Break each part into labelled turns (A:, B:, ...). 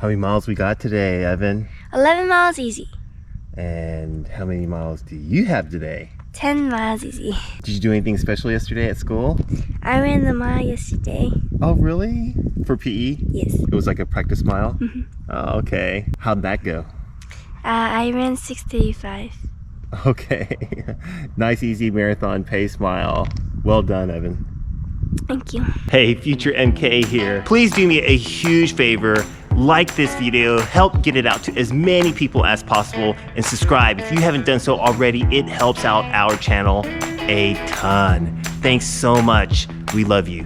A: How many miles we got today, Evan?
B: 11 miles easy.
A: And how many miles do you have today?
B: 10 miles easy.
A: Did you do anything special yesterday at school?
B: I ran the mile yesterday.
A: Oh, really? For PE?
B: Yes.
A: It was like a practice mile?
B: Mm-hmm.
A: Oh, okay. How'd that go?
B: I ran 6:35.
A: Okay. Nice, easy marathon pace mile. Well done, Evan.
B: Thank you.
A: Hey, future MK here. Please do me a huge favor. Like this video, help get it out to as many people as possible, and subscribe. If you haven't done so already, it helps out our channel a ton. Thanks so much. We love you.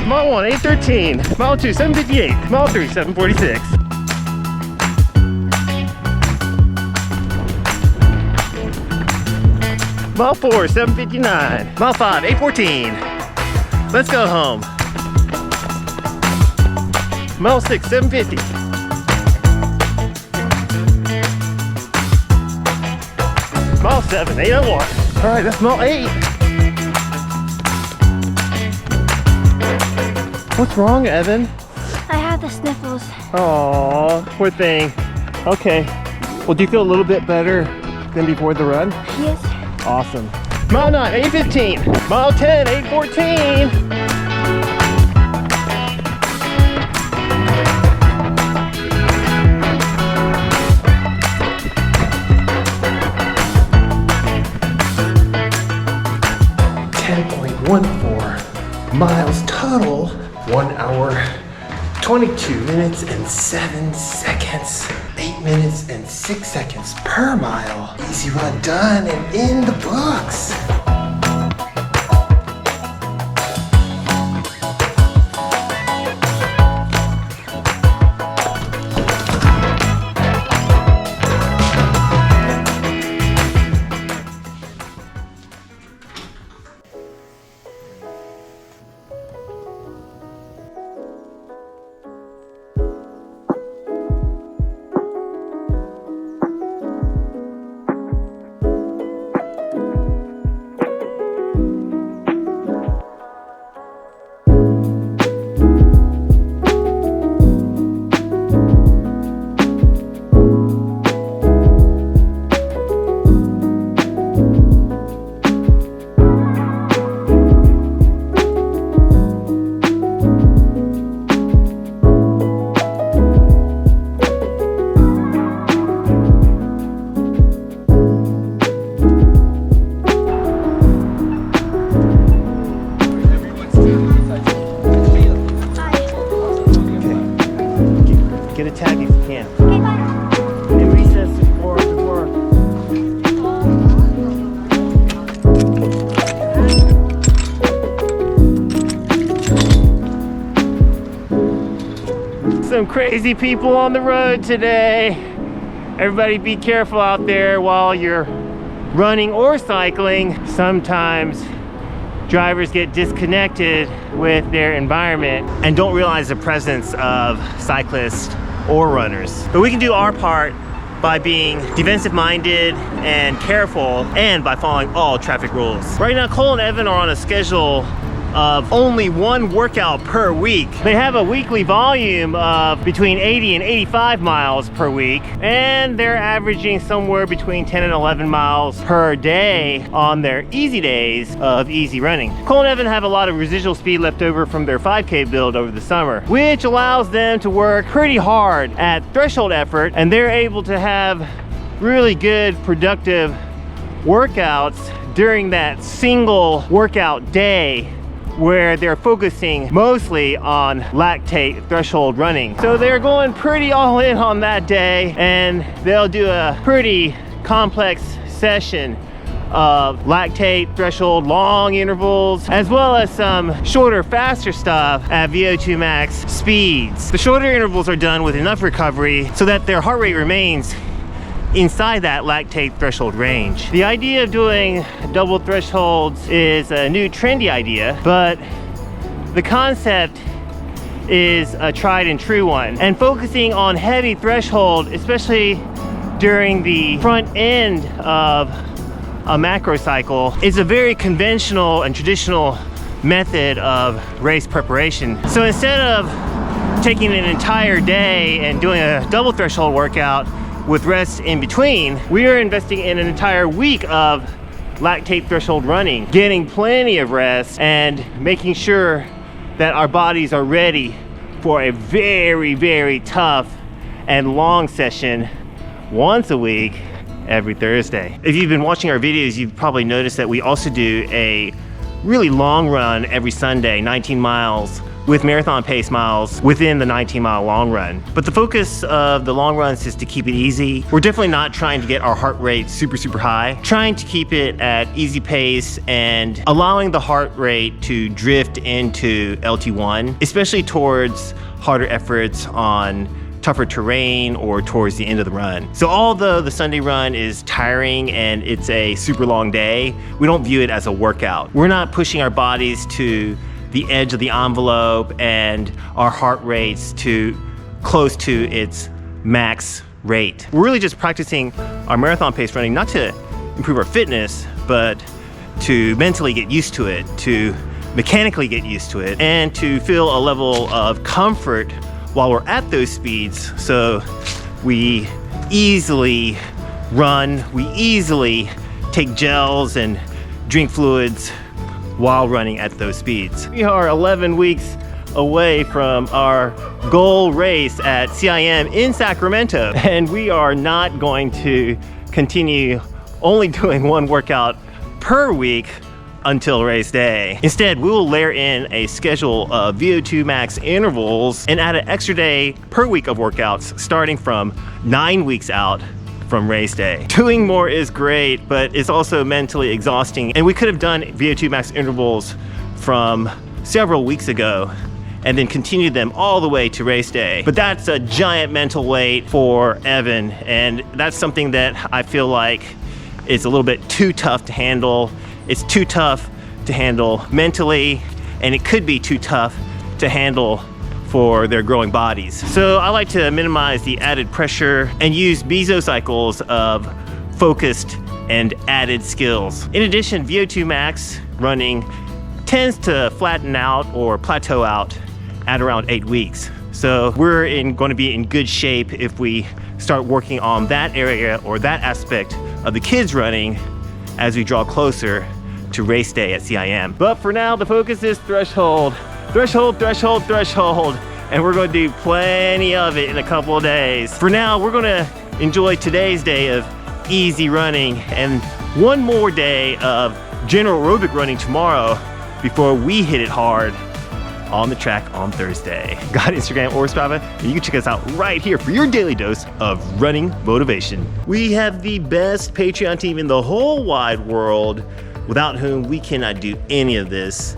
A: Mile 1, 8:13. Mile 2, 7:58. Mile 3, 7:46. Mile 4, 7:59. Mile 5, 8:14. Let's go home. Mile 6, 7:50. Mile 7, 8:01. All right, that's mile 8. What's wrong, Evan?
B: I have the sniffles.
A: Oh, poor thing. Okay. Well, do you feel a little bit better than before the run?
B: Yes.
A: Awesome. Mile 9, 8:15. Mile 10, 8:14. Miles total. 1 hour, 22 minutes and 7 seconds. 8 minutes and 6 seconds per mile. Easy run done and in the books. Get a tag if you can.
B: Okay, bye.
A: In recess before. Some crazy people on the road today. Everybody be careful out there while you're running or cycling. Sometimes drivers get disconnected with their environment and don't realize the presence of cyclists or runners. But we can do our part by being defensive-minded and careful, and by following all traffic rules. Right now, Cole and Evan are on a schedule of only 1 workout per week. They have a weekly volume of between 80 and 85 miles per week, and they're averaging somewhere between 10 and 11 miles per day on their easy days of easy running. Cole and Evan have a lot of residual speed left over from their 5K build over the summer, which allows them to work pretty hard at threshold effort, and they're able to have really good, productive workouts during that single workout day, where they're focusing mostly on lactate threshold running. So they're going pretty all in on that day, and they'll do a pretty complex session of lactate threshold long intervals, as well as some shorter, faster stuff at VO2 max speeds. The shorter intervals are done with enough recovery so that their heart rate remains inside that lactate threshold range. The idea of doing double thresholds is a new trendy idea, but the concept is a tried and true one. And focusing on heavy threshold, especially during the front end of a macro cycle is a very conventional and traditional method of race preparation. So instead of taking an entire day and doing a double threshold workout with rest in between, we are investing in an entire week of lactate threshold running, getting plenty of rest and making sure that our bodies are ready for a very, very tough and long session once a week every Thursday. If you've been watching our videos, you've probably noticed that we also do a really long run every Sunday, 19 miles with marathon pace miles within the 19-mile long run. But the focus of the long runs is to keep it easy. We're definitely not trying to get our heart rate super, super high, trying to keep it at easy pace and allowing the heart rate to drift into LT1, especially towards harder efforts on tougher terrain or towards the end of the run. So although the Sunday run is tiring and it's a super long day, we don't view it as a workout. We're not pushing our bodies to the edge of the envelope and our heart rates to close to its max rate. We're really just practicing our marathon pace running, not to improve our fitness, but to mentally get used to it, to mechanically get used to it, and to feel a level of comfort while we're at those speeds, so we easily run, we easily take gels and drink fluids while running at those speeds. We are 11 weeks away from our goal race at CIM in Sacramento, and we are not going to continue only doing one workout per week until race day. Instead, we will layer in a schedule of VO2 max intervals and add an extra day per week of workouts starting from 9 weeks out from race day. Doing more is great, but it's also mentally exhausting. And we could have done VO2 max intervals from several weeks ago and then continued them all the way to race day. But that's a giant mental weight for Evan, and that's something that I feel like is a little bit too tough to handle. It's too tough to handle mentally, and it could be too tough to handle for their growing bodies. So I like to minimize the added pressure and use mesocycles of focused and added skills. In addition, VO2 max running tends to flatten out or plateau out at around 8 weeks. So we're going to be in good shape if we start working on that area or that aspect of the kids running as we draw closer to race day at CIM. But for now, the focus is threshold. Threshold, threshold, threshold. And we're going to do plenty of it in a couple of days. For now, we're going to enjoy today's day of easy running and one more day of general aerobic running tomorrow before we hit it hard on the track on Thursday. Got Instagram or Strava, and you can check us out right here for your daily dose of running motivation. We have the best Patreon team in the whole wide world, without whom we cannot do any of this.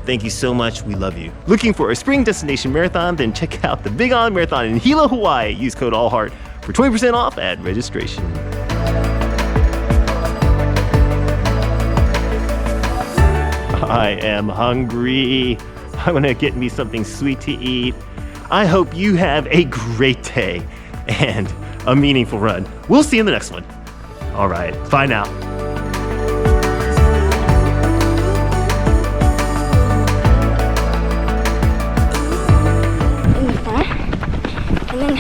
A: Thank you so much, we love you. Looking for a spring destination marathon? Then check out the Big On Marathon in Hilo, Hawaii. Use code ALLHEART for 20% off at registration. I am hungry. I'm gonna get me something sweet to eat. I hope you have a great day and a meaningful run. We'll see you in the next one. All right, bye now.
B: In the front, and then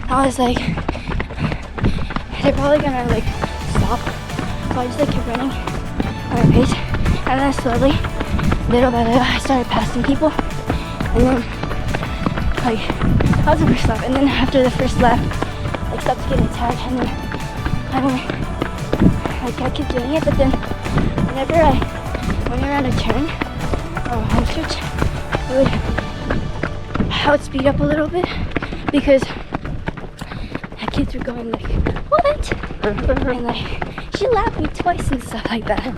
B: I was like, they're probably gonna like stop. So I just like kept running at my pace, and then slowly, little by little, I started passing people, and then like that was the first lap, and then after the first lap, like stopped getting tagged, and then I kept doing it, but then whenever I went around a turn or a home stretch, I would speed up a little bit because the kids were going like, what? And like she lapped me twice and stuff like that.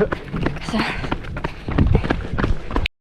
B: So